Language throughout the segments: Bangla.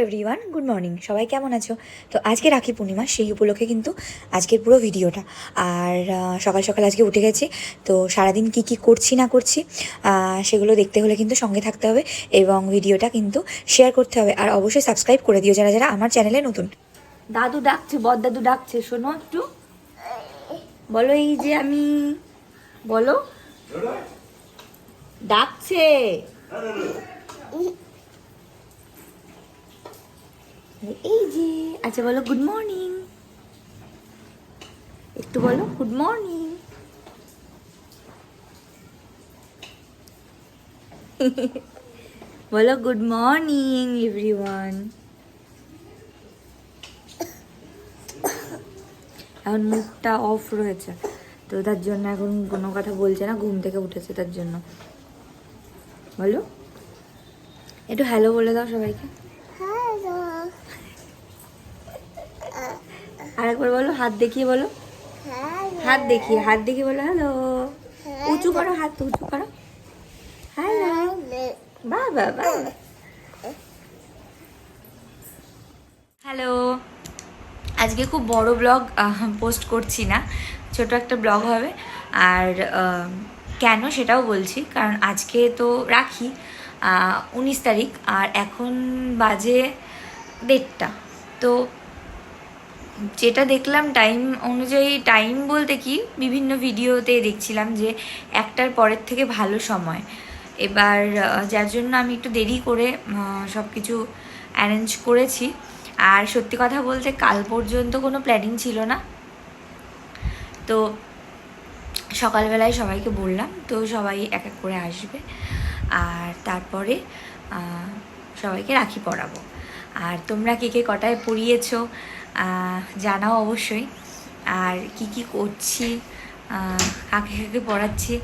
Everyone, good morning. সবাই কেমন আছো? তো আজকে রাখি পূর্ণিমা, সেই উপলক্ষে কিন্তু আজকের পুরো ভিডিওটা। আর সকাল সকাল আজকে উঠে গেছি, তো সারাদিন কি কি করছি না করছি সেগুলো দেখতে হলে কিন্তু সঙ্গে থাকতে হবে এবং ভিডিওটা কিন্তু শেয়ার করতে হবে। আর অবশ্যই সাবস্ক্রাইব করে দিও যারা যারা আমার চ্যানেলে নতুন। দাদু ডাকছে, বড়দাদু ডাকছে, শোনো একটু বলো। এই যে আমি বলো, ডাকছে। এই যে আচ্ছা বলো গুড মর্নিং, একটু বলো গুড মর্নিং। বলো গুড মর্নিং এভরিওয়ান। এখন মুখটা অফ রয়েছে, তো তার জন্য এখন কোনো কথা বলছে না, ঘুম থেকে উঠেছে তার জন্য। বলো একটু হ্যালো বলে দাও সবাইকে। আরেকবার বলো, হাত দেখিয়ে বলো, হাত দেখিয়ে বলো হ্যালো। উঁচু করো, হাত উঁচু করো, হ্যালো। বাবা হ্যালো। আজকে খুব বড় ব্লগ পোস্ট করছি না, ছোট একটা ব্লগ হবে। আর কেন সেটাও বলছি, কারণ আজকে তো রাখি 19 তারিখ, আর এখন বাজে 1:30। তো যেটা দেখলাম টাইম অনুযায়ী, টাইম বলতে কি বিভিন্ন ভিডিওতে দেখছিলাম যে 1টার পরের থেকে ভালো সময়। এবার যার জন্য আমি একটু দেরি করে সব কিছু অ্যারেঞ্জ করেছি। আর সত্যি কথা বলতে কাল পর্যন্ত কোনো প্ল্যানিং ছিল না, তো সকালবেলায় সবাইকে বললাম, তো সবাই এক এক করে আসবে আর তারপরে সবাইকে রাখি পরাবো। আর তোমরা কে কে কটায় পরিয়েছো জানাও অবশ্যই। আর কি কি করছি, কাকে কাকে পড়াচ্ছি,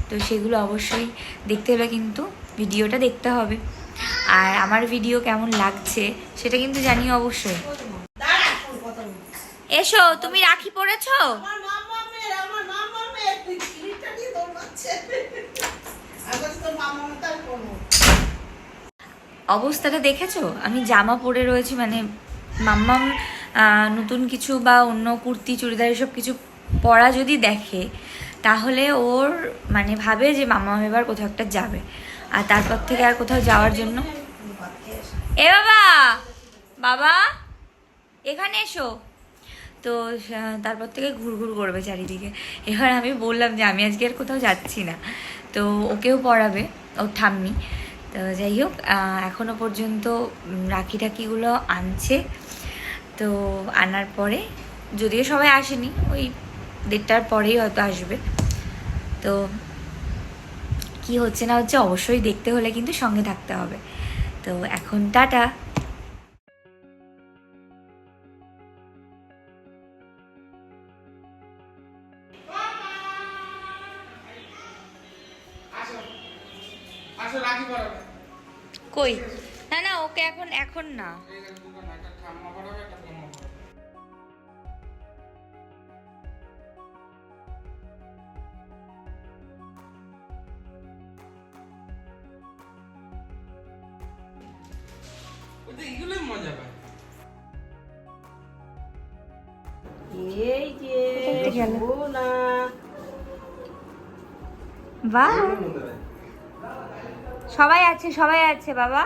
তো সেগুলো অবশ্যই দেখতে হলে কিন্তু ভিডিওটা দেখতে হবে। আর আমার ভিডিও কেমন লাগছে সেটা কিন্তু জানিও অবশ্যই। এসো, তুমি রাখি পরেছো? অবস্থাটা দেখেছো? আমি জামা পরে রয়েছি, মানে মাম্মাম নতুন কিছু বা অন্য কুর্তি চুড়িদার এসব কিছু পরা যদি দেখে, তাহলে ওর মানে ভাবে যে মাম্মাম এবার কোথাও একটা যাবে, আর তারপর থেকে আর কোথাও যাওয়ার জন্য এ বাবা বাবা এখানে এসো, তো তারপর থেকে ঘুরঘুর করবে চারিদিকে। এবার আমি বললাম যে আমি আজকে আর কোথাও যাচ্ছি না, তো ওকেও পড়াবে ওর ঠাম্মি। তো যাই হোক, এখনও পর্যন্ত রাখি টাকিগুলো আনছে, তো আনার পরে যদিও সবাই আসেনি, ওই 1:30টার পরেই হয়তো আসবে। তো কি হচ্ছে না হচ্ছে অবশ্যই দেখতে হলে কিন্তু সঙ্গে থাকতে হবে। তো এখন টাটা। কই না না, ওকে এখন এখন না। মজা পায়। এই যে না বাহ, সবাই আছে সবাই আছে বাবা।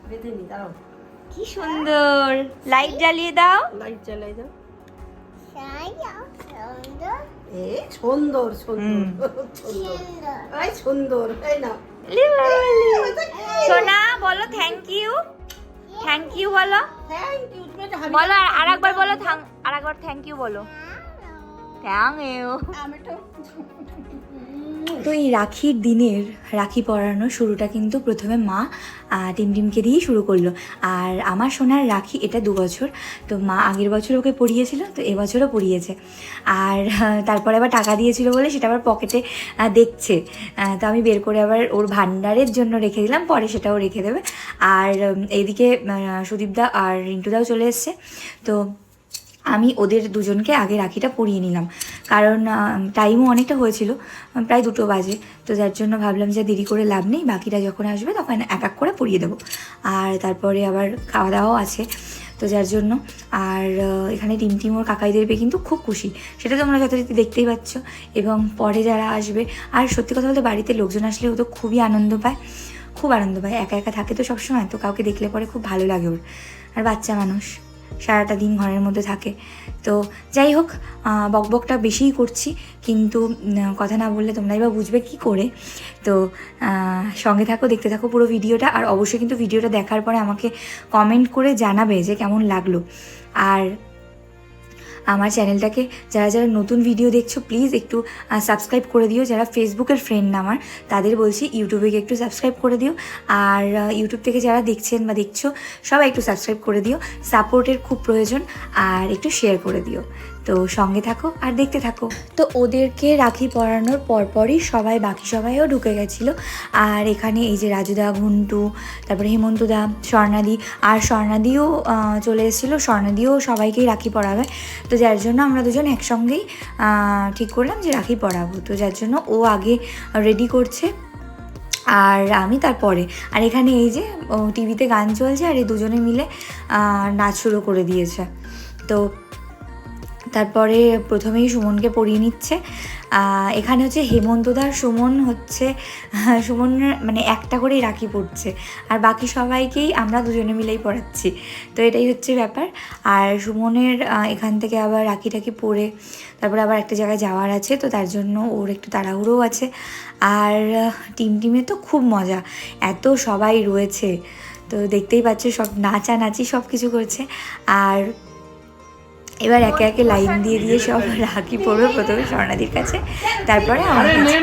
বেঁধে নি, দাঁড়াও, কি সুন্দর, লাইট জ্বালিয়ে দাও। লাইট জ্বালাই দাও। এ সুন্দর সুন্দর সুন্দর, এই সুন্দর, এই না সোনা বলো থ্যাংক ইউ, থ্যাংক ইউ বলো, থ্যাংক ইউ। তুমি একটা হাবি বলো আর একবার বলো, আর একবার থ্যাংক ইউ বলো, থ্যাংক ইউ। আমি তো তো এই রাখির দিনের রাখি পরানোর শুরুটা কিন্তু প্রথমে মা টিমটিমকে দিয়েই শুরু করলো। আর আমার সোনার রাখি এটা 2 বছর, তো মা আগের বছর ওকে পরিয়েছিল, তো এবছরও পরিয়েছে। আর তারপরে আবার টাকা দিয়েছিল বলে সেটা আবার পকেটে দেখছে, তো আমি বের করে আবার ওর ভান্ডারের জন্য রেখে দিলাম, পরে সেটাও রেখে দেবে। আর এইদিকে সুদীপদা আর রিন্টুদাও চলে এসছে, তো আমি ওদের দুজনকে আগে রাখিটা পরিয়ে নিলাম। কারণ টাইমও অনেকটা হয়েছিল, প্রায় 2টো বাজে। তো যার জন্য ভাবলাম যে দেরি করে লাভ নেই, বাকিরা যখন আসবে তখন এক এক করে পরিয়ে দেবো। আর তারপরে আবার খাওয়া দাওয়াও আছে, তো যার জন্য। আর এখানে টিম ওর কাকাইদের পেয়ে কিন্তু খুব খুশি, সেটা তোমরা যথারীতি দেখতেই পাচ্ছ। এবং পরে যারা আসবে, আর সত্যি কথা বলতে বাড়িতে লোকজন আসলে ও তো খুবই আনন্দ পায়, খুব আনন্দ পায়। একা একা থাকে তো সবসময়, তো কাউকে দেখলে পরে খুব ভালো লাগে ওর। আর বাচ্চা মানুষ সারাটা দিন ঘরের মধ্যে থাকে। তো যাই হোক, বকবকটা বেশিই করছি, কিন্তু কথা না বললে তোমরাই বা বুঝবে কী করে। তো সঙ্গে থাকো, দেখতে থাকো পুরো ভিডিওটা। আর অবশ্যই কিন্তু ভিডিওটা দেখার পরে আমাকে কমেন্ট করে জানাবে যে কেমন লাগলো। আর আমার চ্যানেলটাকে যারা যারা নতুন ভিডিও দেখছো প্লিজ একটু সাবস্ক্রাইব করে দিও। যারা ফেসবুকের ফ্রেন্ড না আমার, তাদের বলছি ইউটিউবে গিয়ে একটু সাবস্ক্রাইব করে দিও। আর ইউটিউব থেকে যারা দেখছেন বা দেখছো সবাই একটু সাবস্ক্রাইব করে দিও, সাপোর্টের খুব প্রয়োজন। আর একটু শেয়ার করে দিও। তো সঙ্গে থাকো আর দেখতে থাকো। তো ওদেরকে রাখি পরানোর পরপরই বাকি সবাইও ঢুকে গেছিলো। আর এখানে এই যে রাজুদা, ঘুন্টু, তারপরে হেমন্তদা, স্বর্ণাদি, আর স্বর্ণাদিও চলে এসেছিলো। স্বর্ণাদিও সবাইকেই রাখি পরাবে। তো যার জন্য আমরা দুজন একসঙ্গেই ঠিক করলাম যে রাখি পরাবো। তো যার জন্য ও আগে রেডি করছে আর আমি তারপরে। আর এখানে এই যে টিভিতে গান চলছে, আর এই দুজনে মিলে নাচ শুরু করে দিয়েছে। তো তারপরে প্রথমেই সুমনকে পরিয়ে নিচ্ছে। এখানে হচ্ছে হেমন্তদার সুমন হচ্ছে, সুমনের মানে একটা করেই রাখি পড়ছে, আর বাকি সবাইকেই আমরা দুজনে মিলেই পড়াচ্ছি। তো এটাই হচ্ছে ব্যাপার। আর সুমনের এখান থেকে আবার রাখি টাকি পরে তারপরে আবার একটা জায়গায় যাওয়ার আছে, তো তার জন্য ওর একটু তাড়াহুড়োও আছে। আর টিমে তো খুব মজা, এত সবাই রয়েছে, তো দেখতেই পাচ্ছ সব নাচানাচি সব কিছু করছে। আর এবার একে একে লাইন দিয়ে দিয়ে সব রাখি পড়বে, প্রথমে স্বর্ণাদির কাছে, তারপরে আমার কাছে।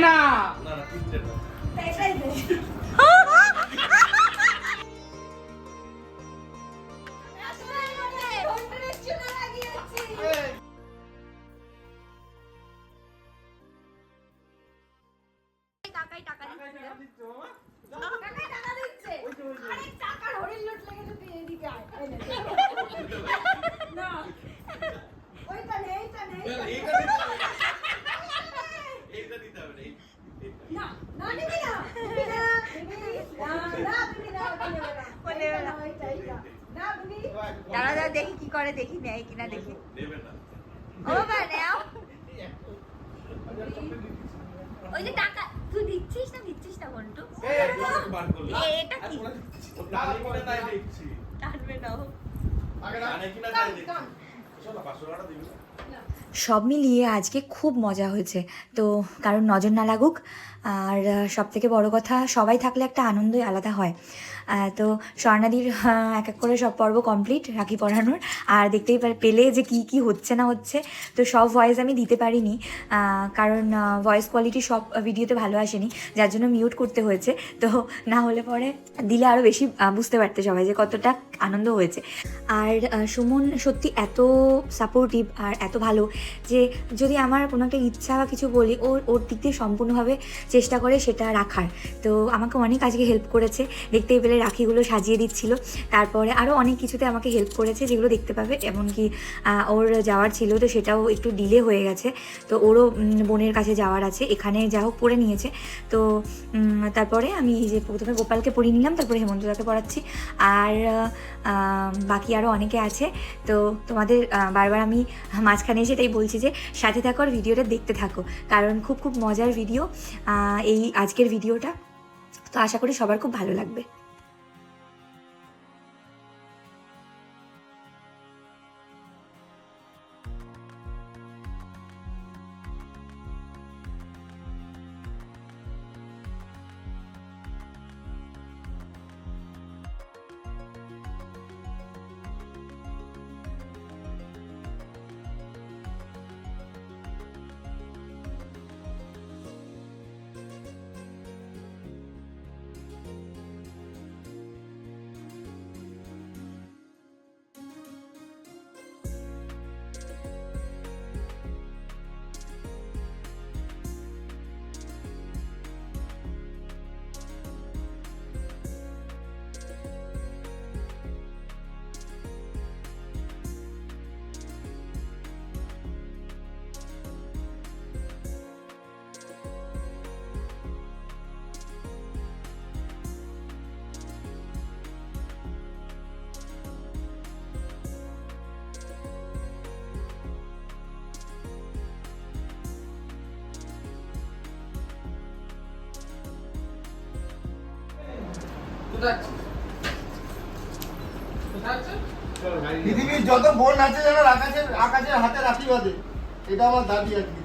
দাঁড়া দেখি কি করে, দেখি নেয় কিনা দেখি। ও নাও, ওই যে টাকা তুই দিচ্ছিস না বন্টু, এটা কি টানবে না। সব মিলিয়ে আজকে খুব মজা হয়েছে। তো কারণ নজর না লাগুক, আর সব থেকে বড় কথা সবাই থাকলে একটা আনন্দই আলাদা হয়। তো স্বর্ণাদির এক এক করে সব পর্ব কমপ্লিট রাখি পরানোর। আর দেখতেই পেলে যে কি কি হচ্ছে না হচ্ছে। তো সব ভয়েস আমি দিতে পারিনি, কারণ ভয়েস কোয়ালিটি সব ভিডিওতে ভালো আসেনি, যার জন্য মিউট করতে হয়েছে। তো না হলে পরে দিলে আরও বেশি বুঝতে পারতে সবাই যে কতটা আনন্দ হয়েছে। আর সুমন সত্যি এত সাপোর্টিভ আর এত ভালো যে যদি আমার কোনো একটা ইচ্ছা বা কিছু বলি, ওর দিক দিয়ে সম্পূর্ণভাবে চেষ্টা করে সেটা রাখার। তো আমাকে অনেক আজকে হেল্প করেছে, দেখতেই পেলে রাখিগুলো সাজিয়ে দিচ্ছিল। তারপরে আরও অনেক কিছুতে আমাকে হেল্প করেছে, যেগুলো দেখতে পাবে। এমনকি ওর যাওয়ার ছিল, তো সেটাও একটু ডিলে হয়ে গেছে। তো ওরও বোনের কাছে যাওয়ার আছে, এখানে যা হোক পড়ে নিয়েছে। তো তারপরে আমি এই যে প্রথমে গোপালকে পড়িয়ে নিলাম, তারপরে হেমন্তদাকে পড়াচ্ছি। আর বাকি আরও অনেকে আছে। তো তোমাদের বারবার আমি মাঝখানে সেটাই বলছি যে সাথে থাকো আর ভিডিওটা দেখতে থাকো, কারণ খুব খুব মজার ভিডিও এই আজকের ভিডিওটা। তো আশা করি সবার খুব ভালো লাগবে। কোথায় আছে? কোথায় আছে? পৃথিবীর যত বোন আছে যেন আকাশের হাতে রাখি বাঁধে, এটা আমার দাবি আর কি।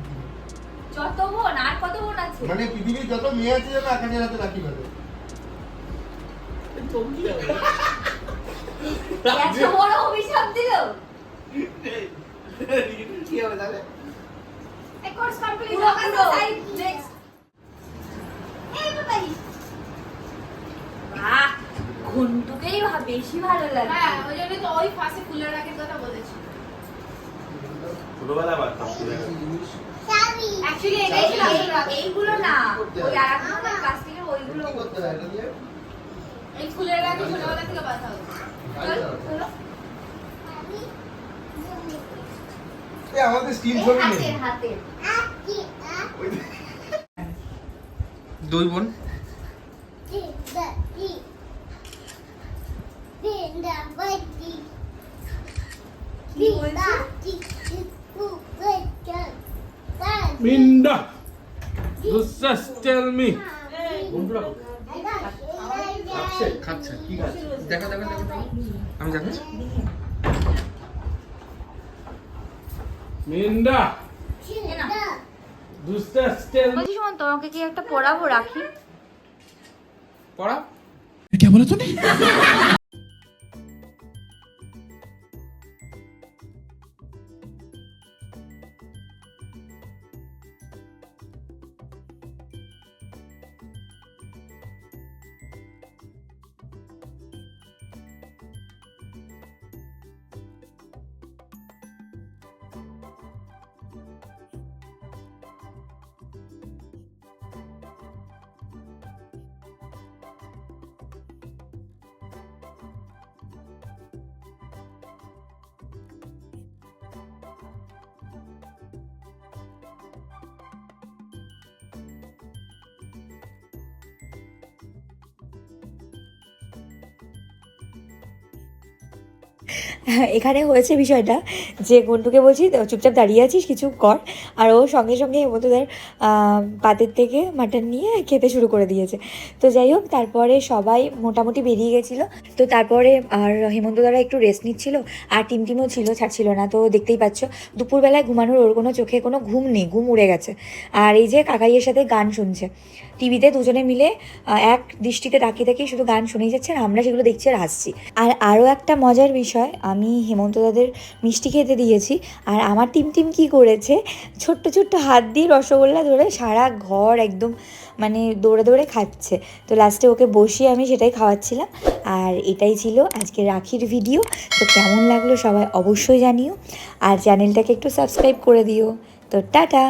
যত বোন আর কত বোন আছে? মানে পৃথিবীর যত মেয়ে আছে যেন আকাশের হাতে রাখি বাঁধে। এত বড় অভিশাপ দিল। কি হবে তাহলে? এই কোর্স কমপ্লিট সাইড নেক্সট। এই বাবাই বাহ, ঘন্টুকেই বেশি ভালো লাগে। হ্যাঁ, ওই জন্যই তো ওই ফাঁসে ফুলের রাখির কথা বলেছি। ছোটবেলায় বাড়তাম Actually এটাই ছিল আসল রাখি। এইগুলো না, ওই আরেকজনের প্লাস্টিকের ওইগুলো কি করতে হয় এটা দিয়ে? এই ফুলের রাখি ছোটবেলা থেকে বাঁধা হতো। চল, চলো। এ আমাদের স্টিল ছবি নেই। হাতের দুই বোন মিন্ডা just tell me খাচ্ছে কি খাচ্ছে দেখা আমি দেখাচ্ছি মিন্ডা just tell me বলছি শোন, তোমাকে কি একটা পড়াবো রাখি? পড়া এখানে হয়েছে বিষয়টা যে গন্টুকে বলছি চুপচাপ দাঁড়িয়ে আছিস, কিছু কর, আর ও সঙ্গে সঙ্গে হেমন্তদার পাতের থেকে মাটন নিয়ে খেতে শুরু করে দিয়েছে। তো যাই হোক, তারপরে সবাই মোটামুটি বেরিয়ে গেছিলো। তো তারপরে আর হেমন্তদারা একটু রেস্ট নিচ্ছিল, আর টিমটিমও ছিল, ছাড়ছিল না। তো দেখতেই পাচ্ছ দুপুরবেলায় ঘুমানোর ওর কোনো চোখে কোনো ঘুম নেই, ঘুম উড়ে গেছে। আর এই যে কাকাইয়ের সাথে গান শুনছে টিভিতে, দুজনে মিলে এক দৃষ্টিতে তাকিয়ে তাকিয়ে শুধু গান শুনেই যাচ্ছে, আর আমরা সেগুলো দেখছি আর হাসছি। আর আরও একটা মজার বিষয়, আমি হেমন্তদাদের মিষ্টি খেতে দিয়েছি, আর আমার টিম কি করেছে, ছোট্ট ছোট্ট হাত দিয়ে রসগোল্লা ধরে সারা ঘর একদম মানে দৌড়ে দৌড়ে খাচ্ছে। তো লাস্টে ওকে বসিয়ে আমি সেটাই খাওয়াচ্ছিলাম। আর এটাই ছিল আজকে রাখির ভিডিও। তো কেমন লাগলো সবাই অবশ্যই জানিও, আর চ্যানেলটাকে একটু সাবস্ক্রাইব করে দিও। তো টাটা।